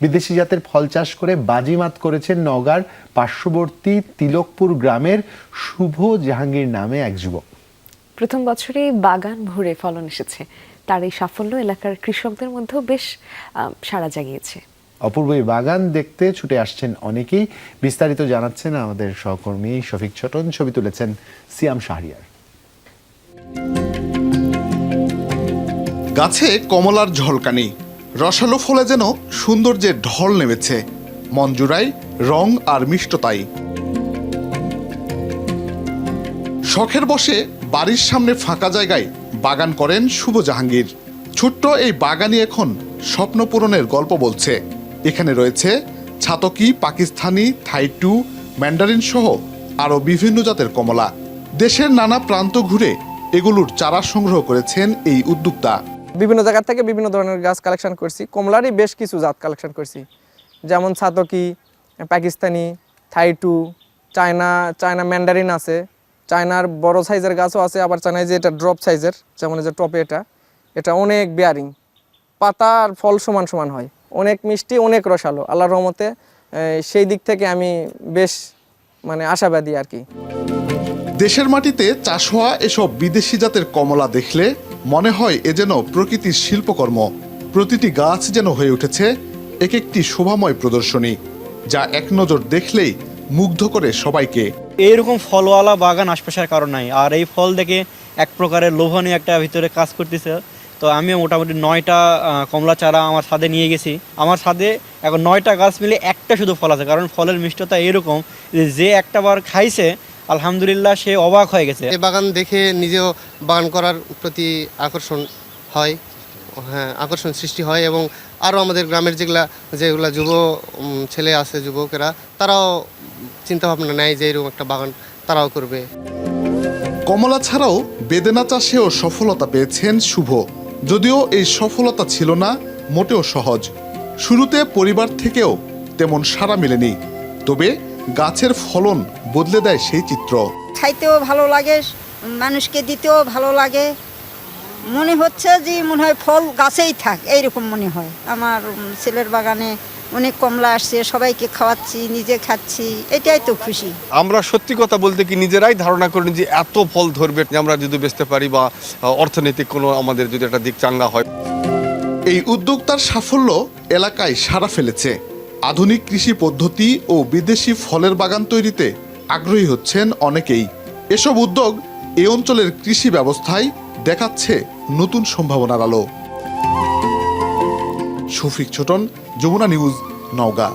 বিদেশি জাতের ফল চাষ করে বাজিমাত করেছেন নওগাঁর পার্শ্ববর্তী তিলকপুর গ্রামের শুভ জাহাঙ্গীর নামে এক যুবক। প্রথম বছরেই বাগান ভরে ফলন এসেছে। তার এই সাফল্য এলাকার কৃষকদের মধ্যেও বেশ সাড়া জাগিয়েছে। অপূর্ব এই বাগান দেখতে ছুটে আসছেন অনেকেই। বিস্তারিত জানাচ্ছেন আমাদের সহকর্মী শফিক ছোটন, ছবি তুলেছেন সিয়াম শাহরিয়ার। গাছে কমলার ঝলকানি, রসালো ফলে যেন সৌন্দর্যের ঢল নেমেছে, মন জুড়ায় রং আর মিষ্টতাই। শখের বসে বাড়ির সামনে ফাঁকা জায়গায় বাগান করেন শুভ জাহাঙ্গীর। ছোট্ট এই বাগানই এখন স্বপ্ন পূরণের গল্প বলছে। এখানে রয়েছে ছাতকি, পাকিস্তানি, থাইটু, ম্যান্ডারিন সহ আরও বিভিন্ন জাতের কমলা। দেশের নানা প্রান্ত ঘুরে এগুলোর চারা সংগ্রহ করেছেন এই উদ্যোক্তা। বিভিন্ন জায়গা থেকে বিভিন্ন ধরনের গাছ কালেকশন করছি। কমলারই বেশ কিছু জাত কালেকশন করছি, যেমন ছাতকি, পাকিস্তানি, থাইটু, চায়না ম্যান্ডারিন আছে, চায়নার বড় সাইজের গাছও আছে, আবার চায়নায় যে এটা ড্রপ সাইজের, যেমন যে টপে এটা অনেক বেয়ারিং, পাতা আর ফল সমান সমান হয়, অনেক মিষ্টি, অনেক রসালো। আল্লাহর রহমতে সেই দিক থেকে আমি বেশ আশাবাদী আর কি। দেশের মাটিতে চাষ হওয়া এসব বিদেশি জাতের কমলা দেখলে মনে হয় এ যেন প্রকৃতির শিল্পকর্ম। প্রতিটি গাছ যেন হয়ে উঠেছে এক একটি শোভাময় প্রদর্শনী, যা এক নজর দেখলেই মুগ্ধ করে সবাইকে। এইরকম ফলওয়ালা বাগান আশপাশের কারণ নাই, আর এই ফল দেখে এক প্রকারের লোভনীয় একটা ভিতরে কাজ করতেছে। তো আমি মোটামুটি 9টা কমলা চারা আমার ছাদে নিয়ে গেছি। আমার ছাদে এখন 9টা গাছ মিলে একটা শুধু ফল আছে, কারণ ফলের মিষ্টতা এরকম যে একটা বার খাইছে আলহামদুলিল্লাহ সে অবাক হয়ে গেছে। এই বাগান দেখে নিজেও বাগান করার প্রতি আকর্ষণ হয়, আকর্ষণ সৃষ্টি হয়, এবং আরও আমাদের গ্রামের যেগুলা যুব ছেলে আছে, যুবকেরা, তারাও চিন্তাভাবনা নেয় যে এরকম একটা বাগান তারাও করবে। কমলা ছাড়াও বেদেনা চাষেও সফলতা পেয়েছেন শুভ। যদিও এই সফলতা ছিল না মোটেও সহজ। শুরুতে পরিবার থেকেও তেমন সাড়া মেলেনি, তবে গাছের ফলন বদলে দেয় সেই চিত্র। খাইতেও ভালো লাগে, মানুষকে দিতেও ভালো লাগে, মনে হচ্ছে যে মনে হয় ফল গাছেই থাক, এইরকম মনে হয়। আমার ছেলের বাগানে অনেক কমলা আসছে, সবাইকে খাওয়াচ্ছি, নিজে খাচ্ছি, এটাই তো খুশি। আমরা সত্যি কথা বলতে কি নিজেরাই ধারণা করি যে এত ফল ধরবে, আমরা যদি বেচতে পারি বা অর্থনৈতিক কোনো আমাদের যদি একটা দিক চাঙ্গা হয়। এই উদ্যোক্তার সাফল্য এলাকায় সাড়া ফেলেছে। আধুনিক কৃষি পদ্ধতি ও বিদেশি ফলের বাগান তৈরিতে আগ্রহী হচ্ছেন অনেকেই। এসব উদ্যোগ এই অঞ্চলের কৃষি ব্যবস্থায় দেখাচ্ছে নতুন সম্ভাবনার আলো। শফিক ছোটন, যমুনা নিউজ, নওগাঁ।